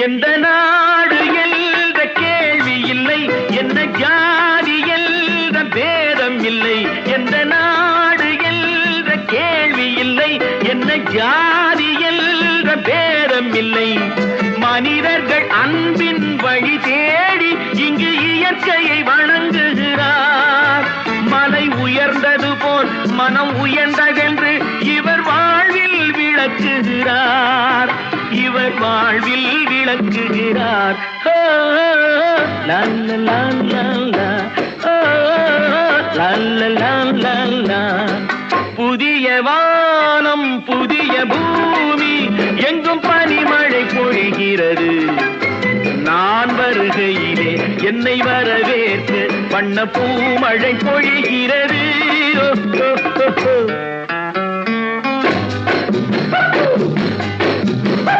எந்த நாடு என்ற கேள்வி இல்லை, என்ன ஜாதி என்ற பேதம் இல்லை. எந்த நாடு என்ற கேள்வி இல்லை, என்ன ஜாதி என்ற பேதம் இல்லை. மனிதர்கள் அன்பின் வழி தேடி இங்கு இயற்கையை வணங்குகிறார். மலை உயர்ந்தது போல் மனம் உயர்ந்ததென்று இவர் வாழ்வில் விளக்குகிறார். இவர் வாழ்வில் விளக்குகிறார். புதிய வானம் புதிய பூமி எங்கும் பனிமழை பொழிகிறது. நான் வருகையிலே என்னை வரவேற்று வண்ண பூமழை பொழிகிறது.